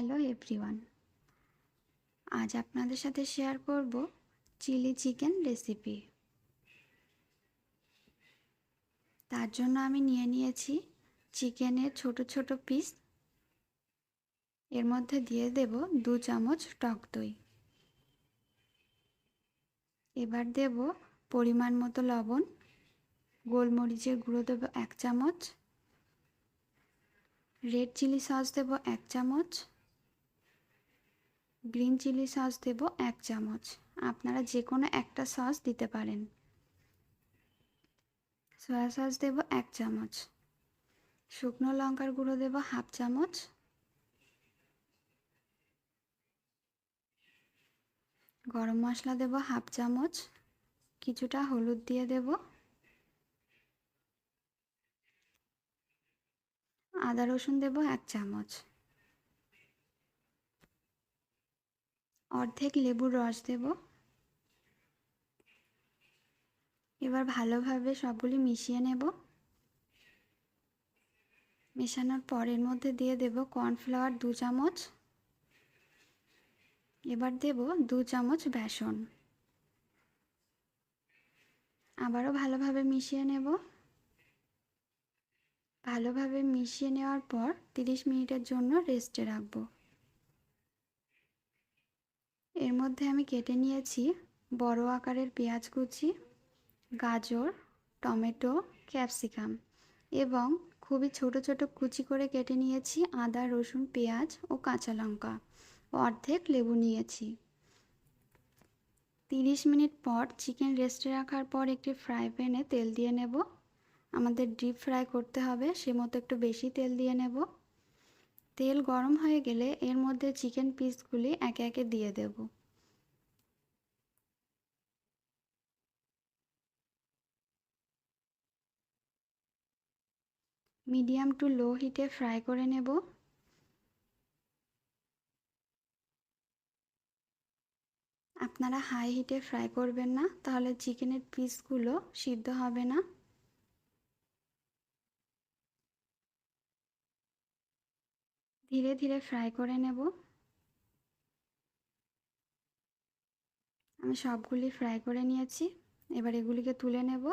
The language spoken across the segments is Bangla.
হ্যালো এভরিওয়ান, আজ আপনাদের সাথে শেয়ার করব চিলি চিকেন রেসিপি। তার জন্য আমি নিয়ে নিয়েছি চিকেনের ছোট ছোট পিস। এর মধ্যে দিয়ে দেব 2 চামচ টক দই। এবার দেব পরিমাণ মতো লবণ, গোলমরিচের গুঁড়ো দেব 1 চামচ, রেড চিলি সস দেব 1 চামচ, গ্রিন চিলি সস দেব 1 চামচ। আপনারা যে কোনো একটা সস দিতে পারেন। সয়া সস দেব 1 চামচ, শুকনো লঙ্কার গুঁড়ো দেব 1/2 চামচ, গরম মশলা দেব 1/2 চামচ, কিছুটা হলুদ দিয়ে দেব, আদা রসুন দেব 1 চামচ, অর্ধেক লেবুর রস দেব। এবার ভালোভাবে সবগুলি মিশিয়ে নেব। মেশানোর পর এর মধ্যে দিয়ে দেব কর্নফ্লাওয়ার 2 চামচ। এবার দেব 2 চামচ বেসন। আবারও ভালোভাবে মিশিয়ে নেব। ভালোভাবে মিশিয়ে নেওয়ার পর 30 মিনিটের জন্য রেস্টে রাখব। এর মধ্যে আমি কেটে নিয়েছি বড় আকারের পেঁয়াজ কুচি, গাজর, টমেটো, ক্যাপসিকাম এবং খুবই ছোট ছোট কুচি করে কেটে নিয়েছি আদা, রসুন, পেঁয়াজ ও কাঁচা লঙ্কা। অর্ধেক লেবু নিয়েছি। 30 মিনিট পর চিকেন রেস্টে রাখার পর একটি ফ্রাই প্যানে তেল দিয়ে নেব। আমাদের ডিপ ফ্রাই করতে হবে, সে মতো একটু বেশি তেল দিয়ে নেব। তেল গরম হয়ে গেলে এর মধ্যে চিকেন পিসগুলি একে একে দিয়ে দেব। মিডিয়াম টু লো হিটে ফ্রাই করে নেব। আপনারা হাই হিটে ফ্রাই করবেন না, তাহলে চিকেনের পিসগুলো সিদ্ধ হবে না। ধীরে ধীরে ফ্রাই করে নেব। আমি সবগুলি ফ্রাই করে নিয়েছি। এবার এগুলিকে তুলে নেব।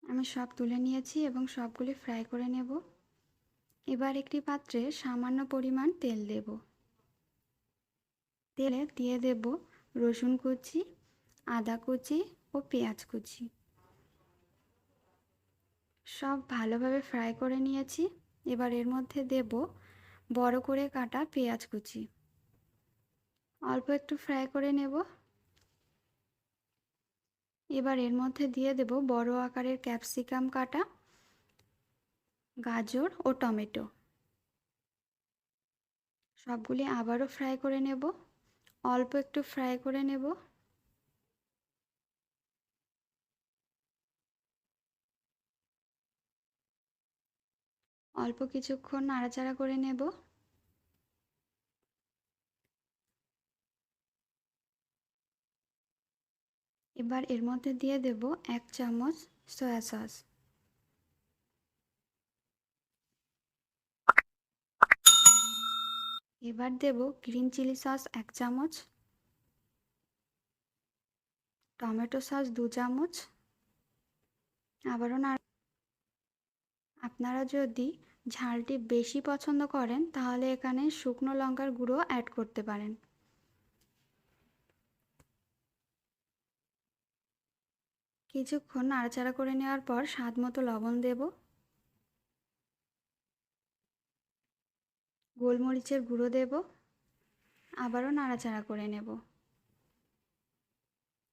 আমি সব তুলে নিয়েছি এবং সবগুলি ফ্রাই করে নেব। এবার একটি পাত্রে সামান্য পরিমাণ তেল দেব। তেলে দিয়ে দেব রসুন কুচি, আদা কুচি ও পেঁয়াজ কুচি। সব ভালোভাবে ফ্রাই করে নিয়েছি। এবার এর মধ্যে দেব বড় করে কাটা পেঁয়াজ কুচি। অল্প একটু ফ্রাই করে নেব। এবার এর মধ্যে দিয়ে দেব বড় আকারের ক্যাপসিকাম কাটা, গাজর ও টমেটো। সবগুলি আবারও ফ্রাই করে নেব। অল্প একটু ফ্রাই করে নেব। অল্প কিছুক্ষণ নাড়াচাড়া করে নেব। এবার এর মধ্যে দিয়ে দেব 1 চামচ সয়া সস। এবার দেব গ্রিন চিলি সস 1 চামচ, টমেটো সস 2 চামচ। আবারও আপনারা যদি ঝালটি বেশি পছন্দ করেন তাহলে এখানে শুকনো লঙ্কার গুঁড়ো অ্যাড করতে পারেন। কিছুক্ষণ নাড়াচাড়া করে নেওয়ার পর স্বাদ মতো লবণ দেব। গোলমরিচের গুঁড়ো দেব। আবারও নাড়াচাড়া করে নেব।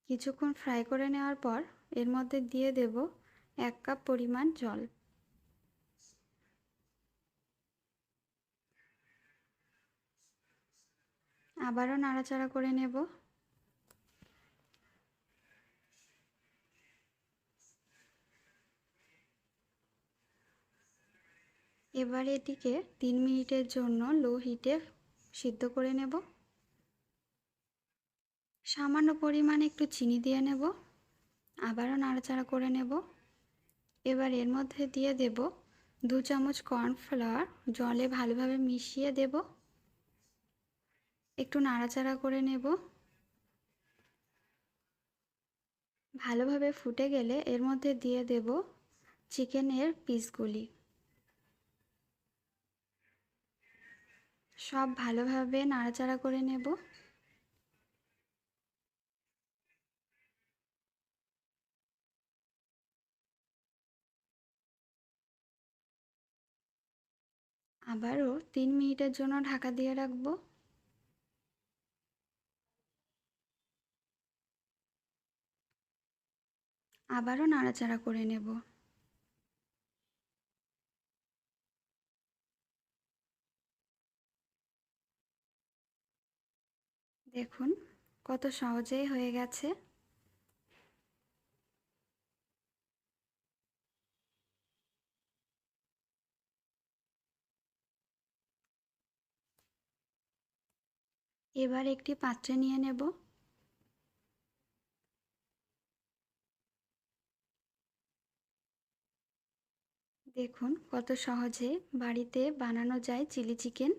কিছুক্ষণ ফ্রাই করে নেওয়ার পর এর মধ্যে দিয়ে দেব 1 কাপ পরিমাণ জল। আবারও নাড়াচাড়া করে নেব। এবার এটিকে 3 মিনিটের জন্য লো হিটে সিদ্ধ করে নেব। সামান্য পরিমাণে একটু চিনি দিয়ে নেব। আবারও নাড়াচাড়া করে নেব। এবার এর মধ্যে দিয়ে দেব 2 চামচ কর্নফ্লাওয়ার, জলে ভালোভাবে মিশিয়ে দেব। একটু নাড়াচাড়া করে নেব। ভালোভাবে ফুটে গেলে এর মধ্যে দিয়ে দেব চিকেনের পিসগুলি। সব ভালোভাবে নাড়াচাড়া করে নেব। আবারও 3 মিনিটের জন্য ঢাকা দিয়ে রাখবো। আবারও নাড়াচাড়া করে নেব। দেখুন কত সহজেই হয়ে গেছে। এবার একটি পাত্রে নিয়ে নেব। দেখুন কত সহজে বাড়িতে বানানো যায় চিলি চিকেন।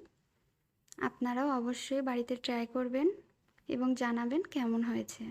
আপনারাও অবশ্যই বাড়িতে ট্রাই করবেন এবং জানাবেন কেমন হয়েছে।